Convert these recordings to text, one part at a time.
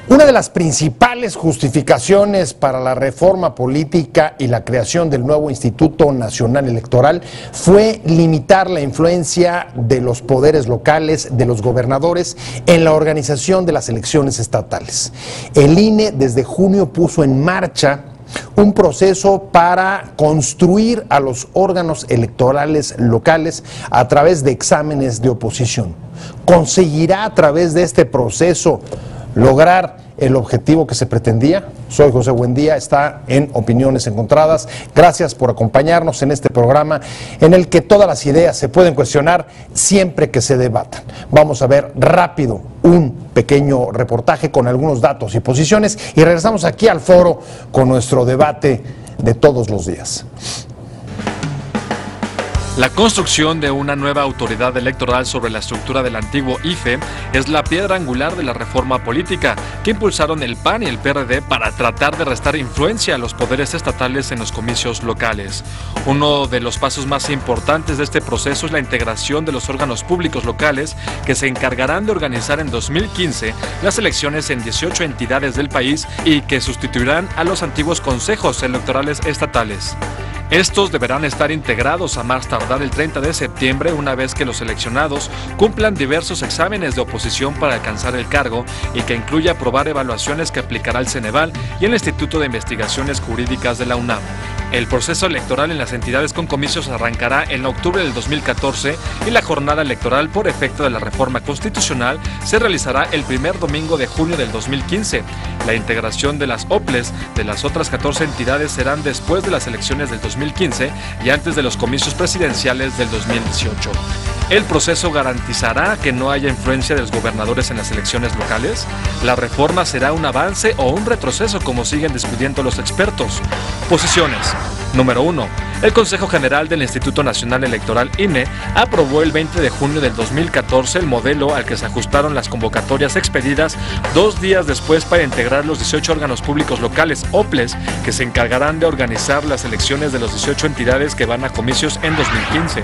Una de las principales justificaciones para la reforma política y la creación del nuevo Instituto Nacional Electoral fue limitar la influencia de los poderes locales, de los gobernadores, en la organización de las elecciones estatales. El INE desde junio puso en marcha un proceso para construir a los órganos electorales locales a través de exámenes de oposición. ¿Conseguirá a través de este proceso lograr el objetivo que se pretendía? Soy José Buendía, está en Opiniones Encontradas. Gracias por acompañarnos en este programa en el que todas las ideas se pueden cuestionar siempre que se debatan. Vamos a ver rápido un pequeño reportaje con algunos datos y posiciones y regresamos aquí al foro con nuestro debate de todos los días. La construcción de una nueva autoridad electoral sobre la estructura del antiguo IFE es la piedra angular de la reforma política que impulsaron el PAN y el PRD para tratar de restar influencia a los poderes estatales en los comicios locales. Uno de los pasos más importantes de este proceso es la integración de los órganos públicos locales que se encargarán de organizar en 2015 las elecciones en 18 entidades del país y que sustituirán a los antiguos consejos electorales estatales. Estos deberán estar integrados a más tardar el 30 de septiembre, una vez que los seleccionados cumplan diversos exámenes de oposición para alcanzar el cargo y que incluya aprobar evaluaciones que aplicará el Ceneval y el Instituto de Investigaciones Jurídicas de la UNAM. El proceso electoral en las entidades con comicios arrancará en octubre del 2014 y la jornada electoral por efecto de la reforma constitucional se realizará el primer domingo de junio del 2015. La integración de las OPLES de las otras 14 entidades serán después de las elecciones del 2015 y antes de los comicios presidenciales del 2018. ¿El proceso garantizará que no haya influencia de los gobernadores en las elecciones locales? ¿La reforma será un avance o un retroceso, como siguen discutiendo los expertos? Posiciones. Número 1. El Consejo General del Instituto Nacional Electoral INE aprobó el 20 de junio del 2014 el modelo al que se ajustaron las convocatorias expedidas 2 días después para integrar los 18 órganos públicos locales OPLES que se encargarán de organizar las elecciones de los 18 entidades que van a comicios en 2015.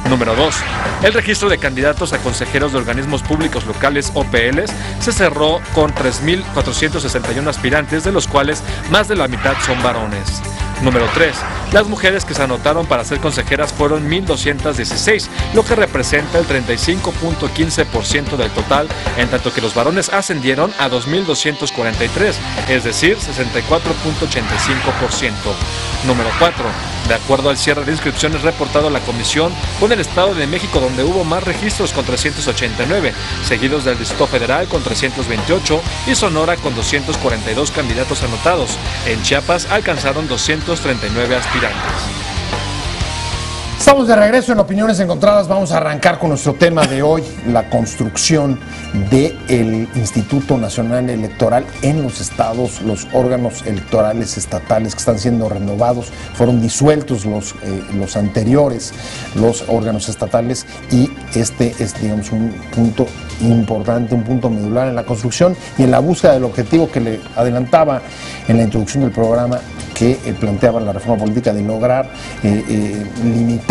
Número 2. El registro de candidatos a consejeros de organismos públicos locales OPLs se cerró con 3.461 aspirantes, de los cuales más de la mitad son varones. Número 3. Las mujeres que se anotaron para ser consejeras fueron 1.216, lo que representa el 35.15% del total, en tanto que los varones ascendieron a 2.243, es decir, 64.85%. Número 4. De acuerdo al cierre de inscripciones reportado a la Comisión, fue en el Estado de México donde hubo más registros con 389, seguidos del Distrito Federal con 328 y Sonora con 242 candidatos anotados. En Chiapas alcanzaron 239 aspirantes. Estamos de regreso en Opiniones Encontradas. Vamos a arrancar con nuestro tema de hoy, la construcción del Instituto Nacional Electoral en los estados, los órganos electorales estatales que están siendo renovados. Fueron disueltos los anteriores, los órganos estatales, y este es, digamos, un punto importante, un punto medular en la construcción y en la búsqueda del objetivo que le adelantaba en la introducción del programa, que planteaba la reforma política, de lograr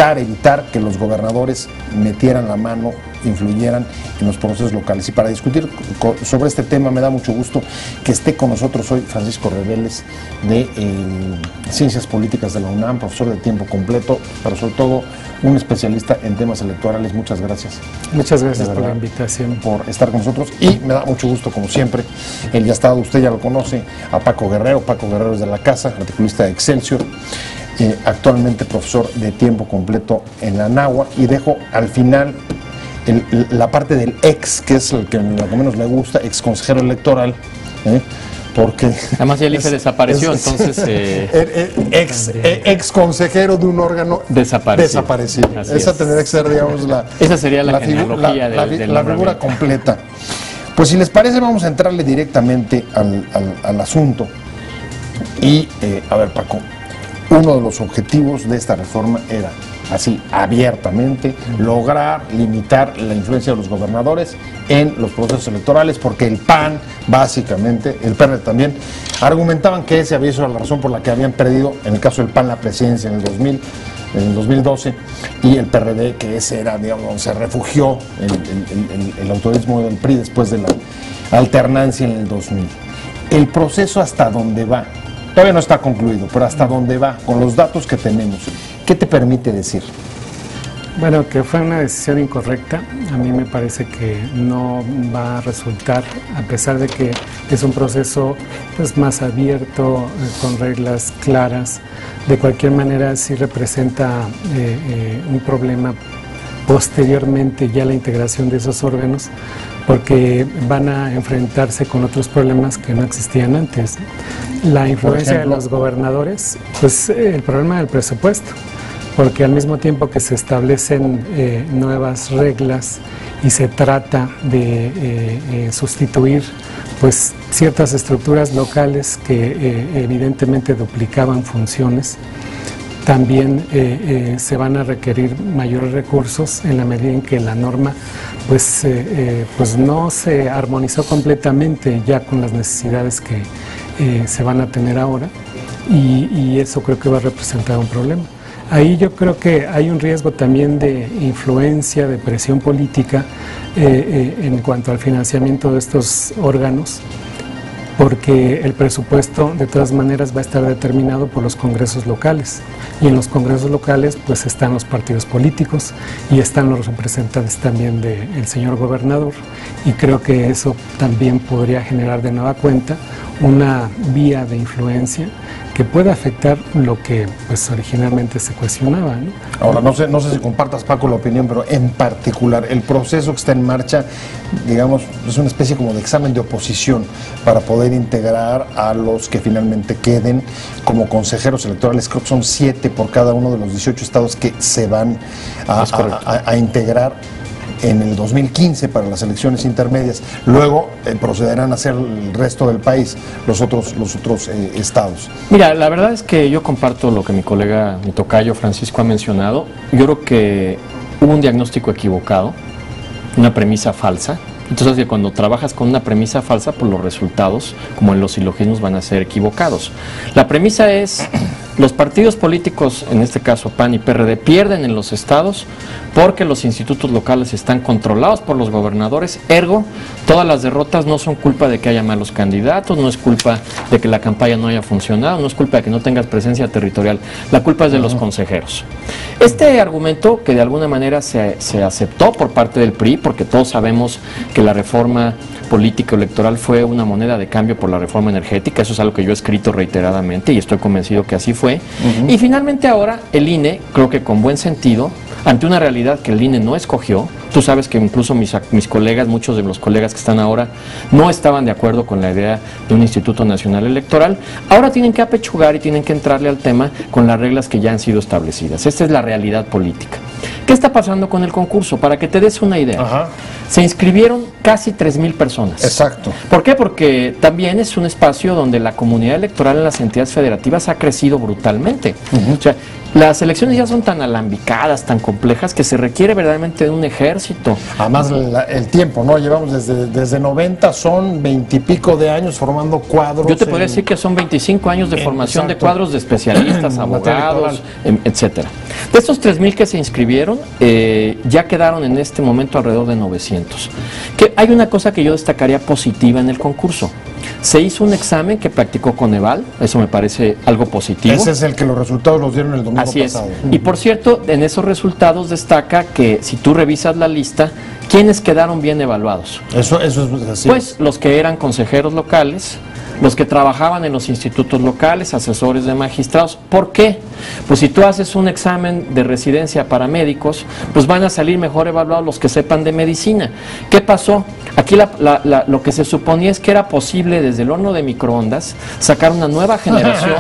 evitar que los gobernadores metieran la mano, influyeran en los procesos locales. Y para discutir sobre este tema me da mucho gusto que esté con nosotros hoy Francisco Reveles, de Ciencias Políticas de la UNAM, profesor de tiempo completo, pero sobre todo un especialista en temas electorales. Muchas gracias. Muchas gracias por la invitación. Por estar con nosotros, y me da mucho gusto, como siempre, él ya ha estado, usted ya lo conoce, a Paco Guerrero. Paco Guerrero es de la casa, articulista de Excelsior, actualmente profesor de tiempo completo en la Anáhuac, y dejo al final la parte del ex, que es la que menos le gusta, ex consejero electoral, porque además ya el IFE desapareció, entonces ex consejero de un órgano desaparecido. Esa tendría que ser, digamos, esa sería la genealogía la figura completa. Pues si les parece, vamos a entrarle directamente al asunto. Y a ver, Paco, uno de los objetivos de esta reforma era, así abiertamente, lograr limitar la influencia de los gobernadores en los procesos electorales, porque el PAN, básicamente, el PRD también, argumentaban que esa había sido la razón por la que habían perdido, en el caso del PAN, la presidencia en el 2012, y el PRD, que ese era, digamos, se refugió el autorismo del PRI después de alternancia en el 2000. El proceso hasta dónde va, todavía no está concluido, pero hasta dónde va, con los datos que tenemos, ¿qué te permite decir? Bueno, que fue una decisión incorrecta. A mí me parece que no va a resultar, a pesar de que es un proceso pues, más abierto, con reglas claras. De cualquier manera, sí representa un problema posteriormente ya la integración de esos órganos, porque van a enfrentarse con otros problemas que no existían antes. La influencia de los gobernadores, pues el problema del presupuesto, porque al mismo tiempo que se establecen nuevas reglas y se trata de sustituir pues ciertas estructuras locales que evidentemente duplicaban funciones, también se van a requerir mayores recursos en la medida en que la norma pues no se armonizó completamente ya con las necesidades que se van a tener ahora, y eso creo que va a representar un problema. Ahí yo creo que hay un riesgo también de influencia, de presión política en cuanto al financiamiento de estos órganos, porque el presupuesto de todas maneras va a estar determinado por los congresos locales, y en los congresos locales pues están los partidos políticos y están los representantes también del señor gobernador, y creo que eso también podría generar de nueva cuenta una vía de influencia que pueda afectar lo que pues originalmente se cuestionaba, ¿no? Ahora, no sé si compartas, Paco, la opinión, pero en particular el proceso que está en marcha, digamos, es una especie como de examen de oposición para poder integrar a los que finalmente queden como consejeros electorales. Creo que son 7 por cada uno de los 18 estados que se van a integrar en el 2015 para las elecciones intermedias. Luego procederán a hacer el resto del país, los otros estados. Mira, la verdad es que yo comparto lo que mi colega, mi tocayo Francisco ha mencionado. Yo creo que hubo un diagnóstico equivocado, una premisa falsa. Entonces, que cuando trabajas con una premisa falsa, pues los resultados, como en los silogismos, van a ser equivocados. La premisa es, los partidos políticos, en este caso PAN y PRD, pierden en los estados porque los institutos locales están controlados por los gobernadores, ergo, todas las derrotas no son culpa de que haya malos candidatos, no es culpa de que la campaña no haya funcionado, no es culpa de que no tengas presencia territorial, la culpa es de los consejeros. Este argumento, que de alguna manera se aceptó por parte del PRI, porque todos sabemos que la reforma política electoral fue una moneda de cambio por la reforma energética, eso es algo que yo he escrito reiteradamente y estoy convencido que así fue. Y finalmente ahora el INE, creo que con buen sentido, ante una realidad que el INE no escogió, tú sabes que incluso mis colegas, muchos de los colegas que están ahora, no estaban de acuerdo con la idea de un Instituto Nacional Electoral, ahora tienen que apechugar y tienen que entrarle al tema con las reglas que ya han sido establecidas. Esta es la realidad política. ¿Qué está pasando con el concurso? Para que te des una idea. Se inscribieron casi 3,000 personas. Exacto. ¿Por qué? Porque también es un espacio donde la comunidad electoral en las entidades federativas ha crecido brutalmente. O sea, las elecciones ya son tan alambicadas, tan complejas, que se requiere verdaderamente de un ejército. Además, el tiempo, ¿no? Llevamos desde 90, son 20 y pico de años formando cuadros. Yo te podría decir que son 25 años de formación de cuadros de especialistas, abogados, etcétera. De estos 3,000 que se inscribieron, ya quedaron en este momento alrededor de 900. Que hay una cosa que yo destacaría positiva en el concurso. Se hizo un examen que practicó Coneval, eso me parece algo positivo. Ese es el que los resultados los dieron el domingo pasado. Y por cierto, en esos resultados destaca que si tú revisas la lista, ¿quiénes quedaron bien evaluados? Eso es así. Pues los que eran consejeros locales, los que trabajaban en los institutos locales, asesores de magistrados. ¿Por qué? Pues si tú haces un examen de residencia para médicos, pues van a salir mejor evaluados los que sepan de medicina. ¿Qué pasó? Aquí lo que se suponía es que era posible desde el horno de microondas sacar una nueva generación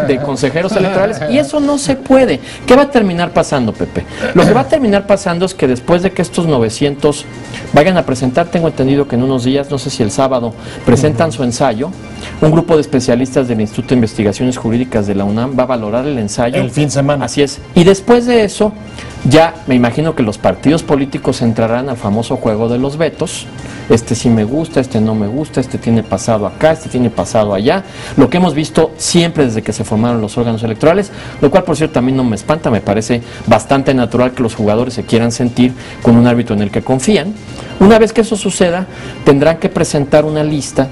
de consejeros electorales, y eso no se puede. ¿Qué va a terminar pasando, Pepe? Lo que va a terminar pasando es que después de que estos 900 vayan a presentar, tengo entendido que en unos días, no sé si el sábado, presentan su ensayo, un grupo de especialistas del Instituto de Investigaciones Jurídicas de la UNAM va a valorar el ensayo. El fin de semana. Así es. Y después de eso, ya me imagino que los partidos políticos entrarán al famoso juego de los vetos. Este sí me gusta, este no me gusta, este tiene pasado acá, este tiene pasado allá. Lo que hemos visto siempre desde que se formaron los órganos electorales, lo cual por cierto también no me espanta, me parece bastante natural que los jugadores se quieran sentir con un árbitro en el que confían. Una vez que eso suceda, tendrán que presentar una lista.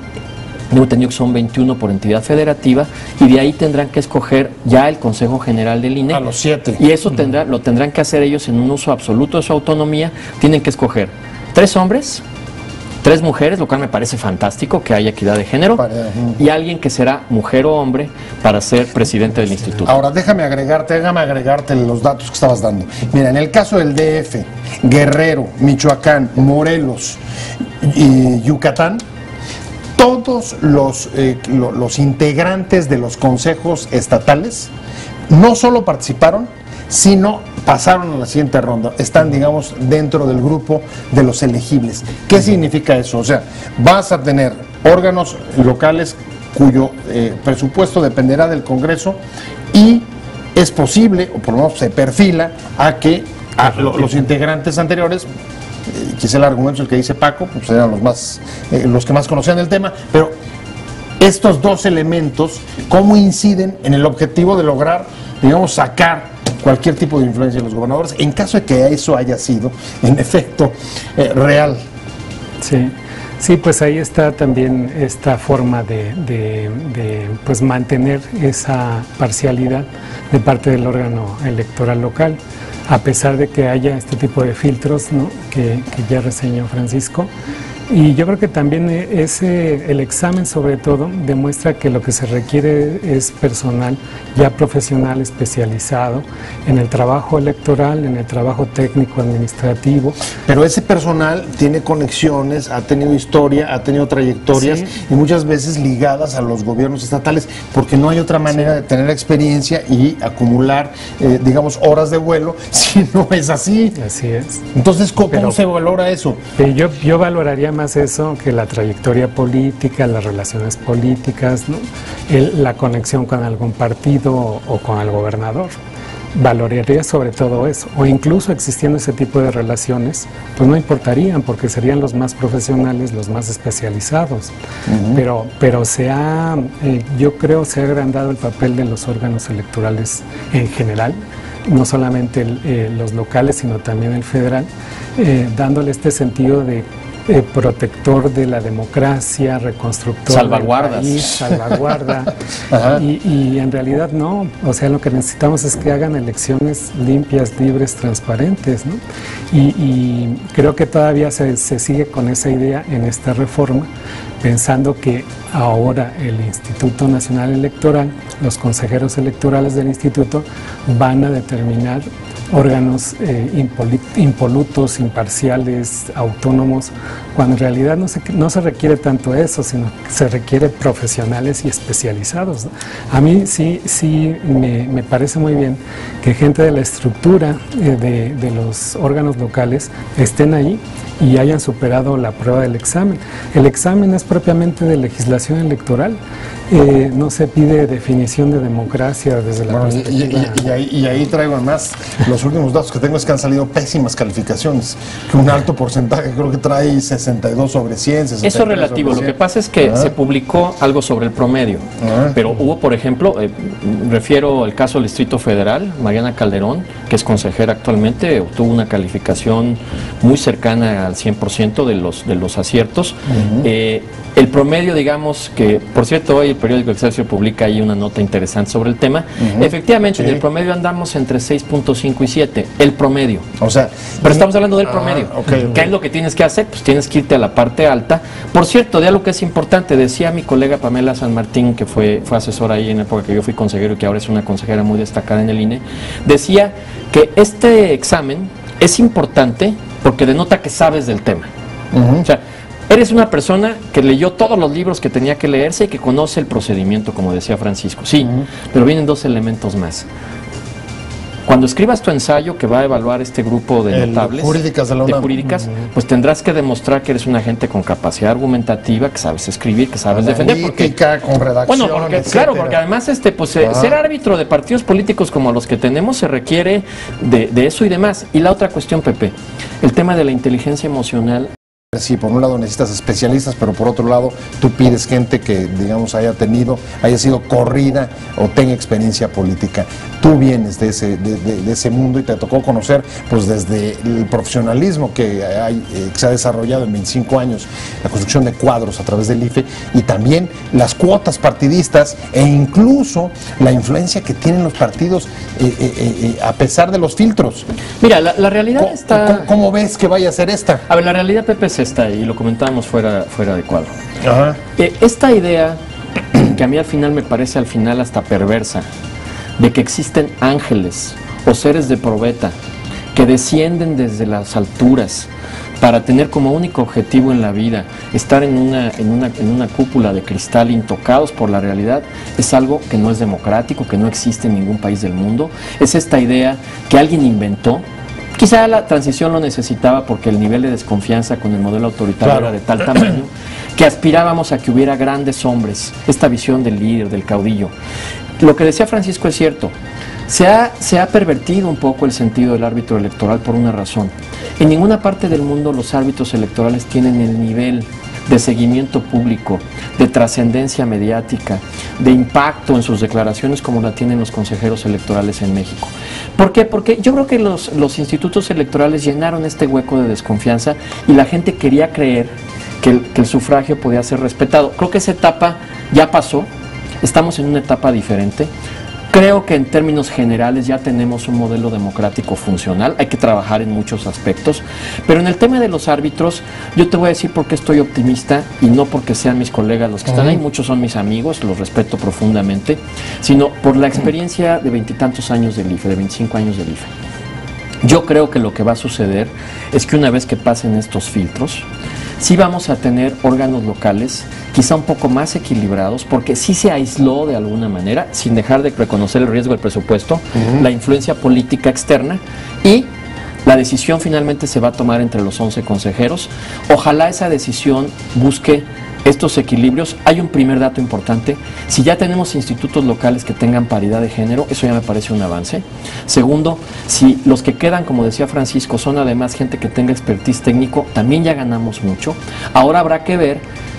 Tengo entendido que son 21 por entidad federativa, y de ahí tendrán que escoger ya el Consejo General del INE. A los 7. Y eso lo tendrán que hacer ellos en un uso absoluto de su autonomía. Tienen que escoger 3 hombres, 3 mujeres, lo cual me parece fantástico, que haya equidad de género, y alguien que será mujer o hombre para ser presidente del instituto. Ahora, déjame agregarte los datos que estabas dando. Mira, en el caso del DF, Guerrero, Michoacán, Morelos y Yucatán, todos los integrantes de los consejos estatales no solo participaron, sino pasaron a la siguiente ronda. Están, digamos, dentro del grupo de los elegibles. ¿Qué significa eso? O sea, vas a tener órganos locales cuyo presupuesto dependerá del Congreso, y es posible, o por lo menos se perfila, a que los integrantes anteriores, quizá el argumento es el que dice Paco, pues eran los que más conocían el tema, pero estos dos elementos, ¿cómo inciden en el objetivo de lograr, digamos, sacar cualquier tipo de influencia de los gobernadores, en caso de que eso haya sido, en efecto, real? Sí, pues ahí está también esta forma de pues mantener esa parcialidad de parte del órgano electoral local, a pesar de que haya este tipo de filtros, ¿no?, que ya reseñó Francisco. Y yo creo que también el examen, sobre todo, demuestra que lo que se requiere es personal ya profesional, especializado en el trabajo electoral, en el trabajo técnico, administrativo. Pero ese personal tiene conexiones, ha tenido historia, ha tenido trayectorias, sí, y muchas veces ligadas a los gobiernos estatales, porque no hay otra manera, sí, de tener experiencia y acumular, digamos, horas de vuelo, si no es así. Así es. Entonces, ¿cómo se valora eso? Yo valoraría más eso que la trayectoria política, las relaciones políticas, ¿no?, la conexión con algún partido o con el gobernador. Valoraría sobre todo eso, o incluso existiendo ese tipo de relaciones, pues no importarían, porque serían los más profesionales, los más especializados. Pero yo creo se ha agrandado el papel de los órganos electorales en general, no solamente los locales, sino también el federal, dándole este sentido de protector de la democracia, reconstructor salvaguardas del país, salvaguarda. y en realidad no, o sea, lo que necesitamos es que hagan elecciones limpias, libres, transparentes, ¿no? Y creo que todavía se sigue con esa idea en esta reforma, pensando que ahora el Instituto Nacional Electoral, los consejeros electorales del instituto van a determinar órganos impolutos, imparciales, autónomos, cuando en realidad no se requiere tanto eso, sino que se requiere profesionales y especializados, ¿no? A mí sí me parece muy bien que gente de la estructura de los órganos locales estén ahí y hayan superado la prueba del examen. El examen es propiamente de legislación electoral, no se pide definición de democracia desde la perspectiva. Y ahí traigo además, los últimos datos que tengo es que han salido pésimas calificaciones, que un alto porcentaje, creo que trae 62 sobre 100, 63 Eso es relativo, lo que pasa es que se publicó algo sobre el promedio, pero hubo, por ejemplo, refiero al caso del Distrito Federal, Mariana Calderón, que es consejera actualmente, obtuvo una calificación muy cercana al 100% de los aciertos. El promedio, digamos que, por cierto, hoy el periódico Excelsior publica ahí una nota interesante sobre el tema. Efectivamente, en el promedio andamos entre 6.5 y 7, el promedio. O sea, pero estamos hablando del promedio. ¿Qué es lo que tienes que hacer? Pues tienes que irte a la parte alta. Por cierto, de algo que es importante, decía mi colega Pamela San Martín, que fue asesora ahí en la época que yo fui consejero y que ahora es una consejera muy destacada en el INE, decía que este examen es importante porque denota que sabes del tema. O sea, eres una persona que leyó todos los libros que tenía que leerse y que conoce el procedimiento, como decía Francisco. Sí, pero vienen dos elementos más. Cuando escribas tu ensayo que va a evaluar este grupo de notables Jurídicas de la UNAM. pues tendrás que demostrar que eres una gente con capacidad argumentativa, que sabes escribir, que sabes defender. Porque, con redacción, bueno, porque, claro, porque además ser árbitro de partidos políticos como los que tenemos se requiere de eso y demás. Y la otra cuestión, Pepe, el tema de la inteligencia emocional. Sí, por un lado necesitas especialistas, pero por otro lado tú pides gente que, digamos, haya sido corrida o tenga experiencia política. Tú vienes de ese mundo y te tocó conocer, pues, desde el profesionalismo que se ha desarrollado en 25 años, la construcción de cuadros a través del IFE, y también las cuotas partidistas e incluso la influencia que tienen los partidos a pesar de los filtros. Mira, la realidad está... ¿Cómo ves que vaya a ser esta? A ver, la realidad, Pepe, es esta, y lo comentábamos fuera de cuadro. Ajá. Esta idea, que a mí al final me parece hasta perversa, de que existen ángeles o seres de probeta que descienden desde las alturas para tener como único objetivo en la vida estar en una cúpula de cristal intocados por la realidad, es algo que no es democrático, que no existe en ningún país del mundo. Es esta idea que alguien inventó. Quizá la transición lo necesitaba porque el nivel de desconfianza con el modelo autoritario era de tal tamaño que aspirábamos a que hubiera grandes hombres, esta visión del líder, del caudillo. Lo que decía Francisco es cierto, se ha pervertido un poco el sentido del árbitro electoral por una razón. En ninguna parte del mundo los árbitros electorales tienen el nivel de seguimiento público, de trascendencia mediática, de impacto en sus declaraciones como la tienen los consejeros electorales en México. ¿Por qué? Porque yo creo que los institutos electorales llenaron este hueco de desconfianza y la gente quería creer que el sufragio podía ser respetado. Creo que esa etapa ya pasó, estamos en una etapa diferente. Creo que en términos generales ya tenemos un modelo democrático funcional, hay que trabajar en muchos aspectos, pero en el tema de los árbitros, yo te voy a decir por qué estoy optimista, y no porque sean mis colegas los que están ahí, muchos son mis amigos, los respeto profundamente, sino por la experiencia de 20 y tantos años del IFE, de 25 años del IFE. Yo creo que lo que va a suceder es que una vez que pasen estos filtros, sí vamos a tener órganos locales quizá un poco más equilibrados, porque sí se aisló de alguna manera, sin dejar de reconocer el riesgo del presupuesto, la influencia política externa, y la decisión finalmente se va a tomar entre los 11 consejeros. Ojalá esa decisión busque estos equilibrios. Hay un primer dato importante: si ya tenemos institutos locales que tengan paridad de género, eso ya me parece un avance. Segundo, si los que quedan, como decía Francisco, son además gente que tenga expertise técnico, también ya ganamos mucho. Ahora habrá que ver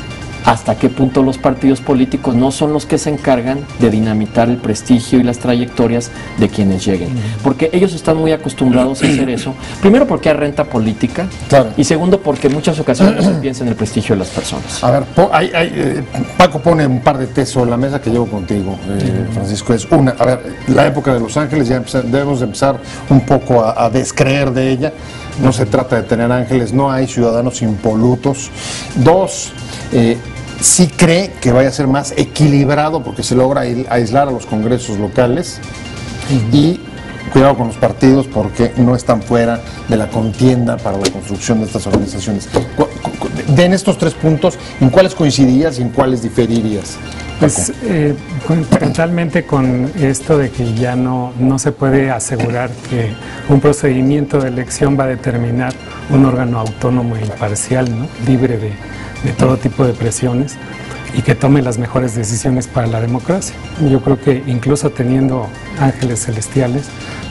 hasta qué punto los partidos políticos no son los que se encargan de dinamitar el prestigio y las trayectorias de quienes lleguen, porque ellos están muy acostumbrados a hacer eso, primero porque hay renta política, y segundo porque en muchas ocasiones no se piensa en el prestigio de las personas. A ver, Paco pone un par de tesis sobre la mesa que llevo contigo, Francisco. Es una, a ver, la época de Los Ángeles, ya debemos de empezar un poco a descreer de ella. No se trata de tener ángeles, no hay ciudadanos impolutos. Dos, sí cree que vaya a ser más equilibrado porque se logra aislar a los congresos locales, y cuidado con los partidos porque no están fuera de la contienda para la construcción de estas organizaciones. En estos tres puntos, ¿en cuáles coincidirías y en cuáles diferirías? Pues totalmente con esto de que ya no se puede asegurar que un procedimiento de elección va a determinar un órgano autónomo e imparcial, ¿no? Libre de todo tipo de presiones, y que tome las mejores decisiones para la democracia. Yo creo que incluso teniendo ángeles celestiales,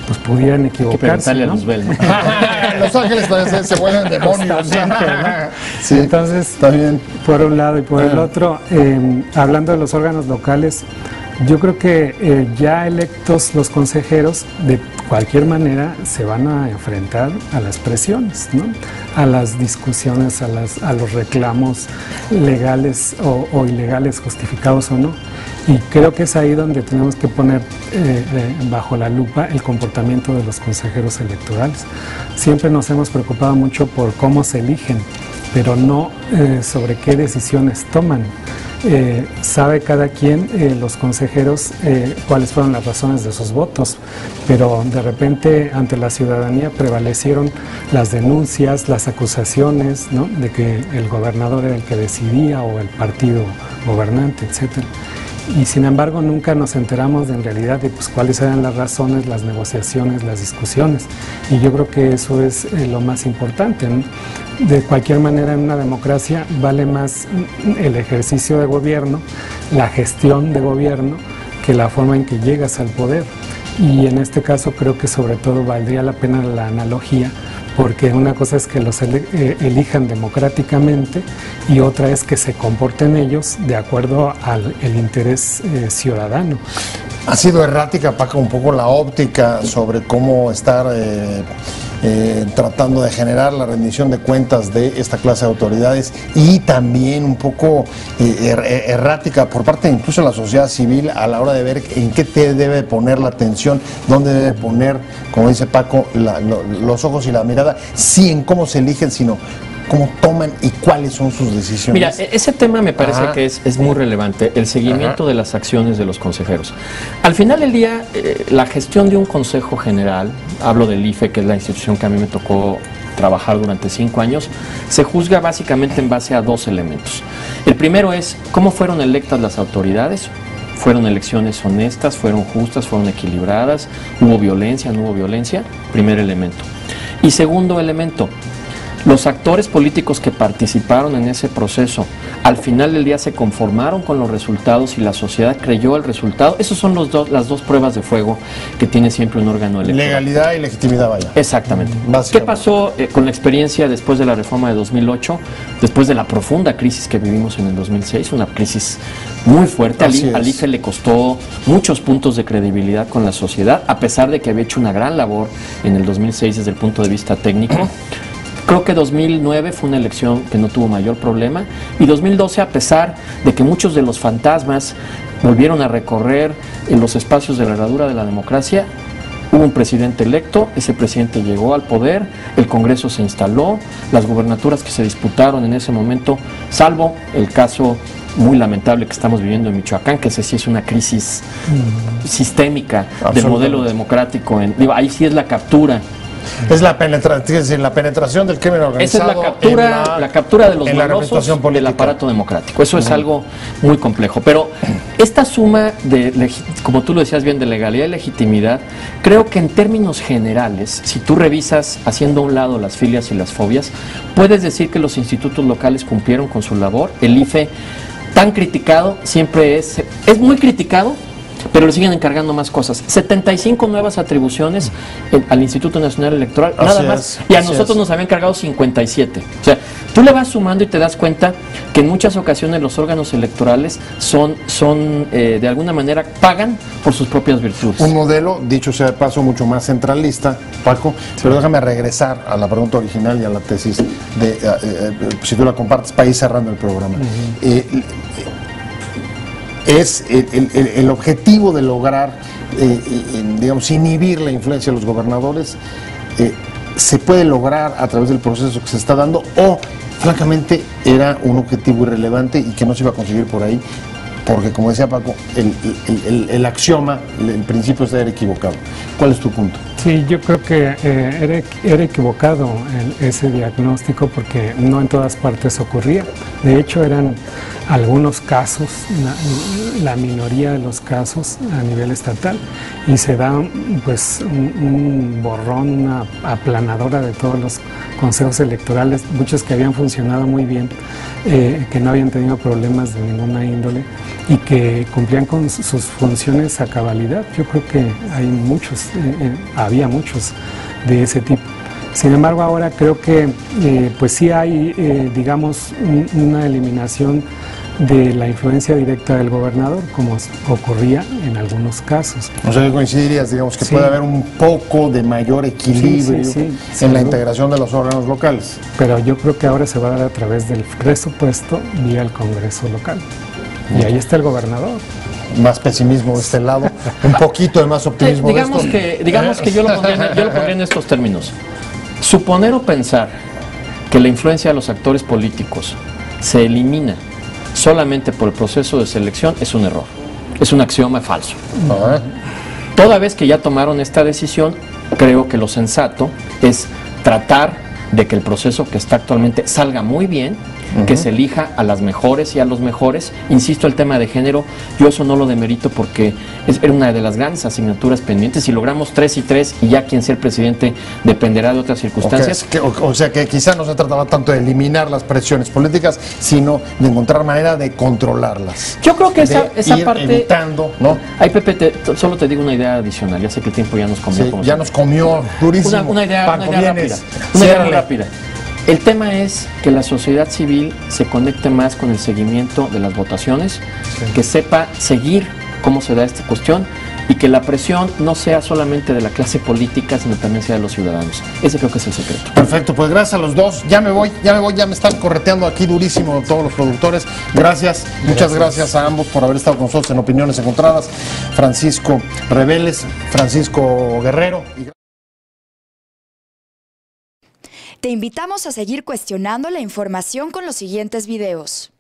pues pudieran equivocarse, ¿no? Los ángeles también se vuelven demonios. Sí, entonces, está bien. Por un lado y por el otro, hablando de los órganos locales, yo creo que ya electos los consejeros, de cualquier manera se van a enfrentar a las presiones, ¿no? A las discusiones, a los reclamos legales o ilegales, justificados o no. Y creo que es ahí donde tenemos que poner bajo la lupa el comportamiento de los consejeros electorales. Siempre nos hemos preocupado mucho por cómo se eligen, pero no sobre qué decisiones toman. Sabe cada quien, los consejeros, cuáles fueron las razones de sus votos, pero de repente ante la ciudadanía prevalecieron las denuncias, las acusaciones, ¿no? De que el gobernador era el que decidía, o el partido gobernante, etcétera. y sin embargo nunca nos enteramos en realidad de pues, cuáles eran las razones, las negociaciones, las discusiones, y yo creo que eso es lo más importante, ¿no? De cualquier manera, en una democracia vale más el ejercicio de gobierno, la gestión de gobierno, que la forma en que llegas al poder. Y en este caso creo que sobre todo valdría la pena la analogía, porque una cosa es que los elijan democráticamente y otra es que se comporten ellos de acuerdo al interés ciudadano. Ha sido errática, Paco, un poco la óptica sobre cómo estar tratando de generar la rendición de cuentas de esta clase de autoridades, y también un poco errática por parte incluso de la sociedad civil a la hora de ver en qué te debe poner la atención, dónde debe poner, como dice Paco, los ojos y la mirada, sí en cómo se eligen, sino cómo toman y cuáles son sus decisiones. Mira, ese tema me parece que es muy relevante, el seguimiento de las acciones de los consejeros. Al final del día, la gestión de un consejo general, hablo del IFE, que es la institución que a mí me tocó trabajar durante 5 años, se juzga básicamente en base a 2 elementos. El primero es cómo fueron electas las autoridades. ¿Fueron elecciones honestas? ¿Fueron justas? ¿Fueron equilibradas? ¿Hubo violencia? ¿No hubo violencia? Primer elemento. Y segundo elemento, los actores políticos que participaron en ese proceso, al final del día se conformaron con los resultados y la sociedad creyó el resultado. Esas son las dos pruebas de fuego que tiene siempre un órgano electoral. Legalidad y legitimidad, vaya. Exactamente. ¿Qué pasó con la experiencia después de la reforma de 2008, después de la profunda crisis que vivimos en el 2006, una crisis muy fuerte? Al IFE le costó muchos puntos de credibilidad con la sociedad, a pesar de que había hecho una gran labor en el 2006 desde el punto de vista técnico. Creo que 2009 fue una elección que no tuvo mayor problema, y 2012, a pesar de que muchos de los fantasmas volvieron a recorrer en los espacios de la herradura de la democracia, hubo un presidente electo, ese presidente llegó al poder, el Congreso se instaló, las gubernaturas que se disputaron en ese momento, salvo el caso muy lamentable que estamos viviendo en Michoacán, que ese sí es una crisis sistémica del modelo democrático, ahí sí es la captura. Es la penetración del crimen organizado. Esa es la captura de los malosos del aparato democrático. Eso es algo muy complejo. Pero esta suma de, como tú lo decías bien, de legalidad y legitimidad, creo que en términos generales, si tú revisas haciendo a un lado las filias y las fobias, puedes decir que los institutos locales cumplieron con su labor. El IFE, tan criticado, siempre es muy criticado, pero le siguen encargando más cosas. 75 nuevas atribuciones al Instituto Nacional Electoral, nada más, y a nosotros nos habían cargado 57. O sea, tú le vas sumando y te das cuenta que en muchas ocasiones los órganos electorales son de alguna manera, pagan por sus propias virtudes. Un modelo, dicho sea de paso, mucho más centralista, Paco, pero déjame regresar a la pregunta original y a la tesis, si tú la compartes, para ir cerrando el programa. Es el objetivo de lograr, digamos, inhibir la influencia de los gobernadores, se puede lograr a través del proceso que se está dando, o francamente era un objetivo irrelevante y que no se iba a conseguir por ahí, porque como decía Paco, el axioma, el principio está equivocado. ¿Cuál es tu punto? Sí, yo creo que era equivocado ese diagnóstico, porque no en todas partes ocurría. De hecho, eran algunos casos, la minoría de los casos a nivel estatal, y se da pues un borrón, una aplanadora de todos los consejos electorales, muchos que habían funcionado muy bien, que no habían tenido problemas de ninguna índole y que cumplían con sus funciones a cabalidad. Yo creo que hay muchos, había muchos de ese tipo. Sin embargo, ahora creo que pues sí hay, digamos, una eliminación de la influencia directa del gobernador, como ocurría en algunos casos. O sea, coincidirías, digamos, que puede haber un poco de mayor equilibrio en la integración de los órganos locales. Pero yo creo que ahora se va a dar a través del presupuesto vía el Congreso local. Y ahí está el gobernador. Más pesimismo de este lado, un poquito de más optimismo digamos que yo lo pondría en estos términos. Suponer o pensar que la influencia de los actores políticos se elimina solamente por el proceso de selección es un error, es un axioma falso. Toda vez que ya tomaron esta decisión, creo que lo sensato es tratar de que el proceso que está actualmente salga muy bien, que se elija a las mejores y a los mejores. Insisto, el tema de género, yo eso no lo demerito porque era una de las grandes asignaturas pendientes. Si logramos 3 y 3 y ya quien sea el presidente dependerá de otras circunstancias. O sea que quizá no se trataba tanto de eliminar las presiones políticas, sino de encontrar manera de controlarlas. Yo creo que esa parte... evitando, ¿no? Ay, Pepe, solo te digo una idea adicional. Ya sé que el tiempo ya nos comió. Sí, ya nos comió durísimo. Una idea rápida. Una idea muy rápida. El tema es que la sociedad civil se conecte más con el seguimiento de las votaciones, que sepa seguir cómo se da esta cuestión y que la presión no sea solamente de la clase política, sino también sea de los ciudadanos. Ese creo que es el secreto. Perfecto, pues gracias a los dos. Ya me voy, ya me están correteando aquí durísimo todos los productores. Gracias, muchas gracias a ambos por haber estado con nosotros en Opiniones Encontradas. Francisco Reveles, Francisco Guerrero. Te invitamos a seguir cuestionando la información con los siguientes videos.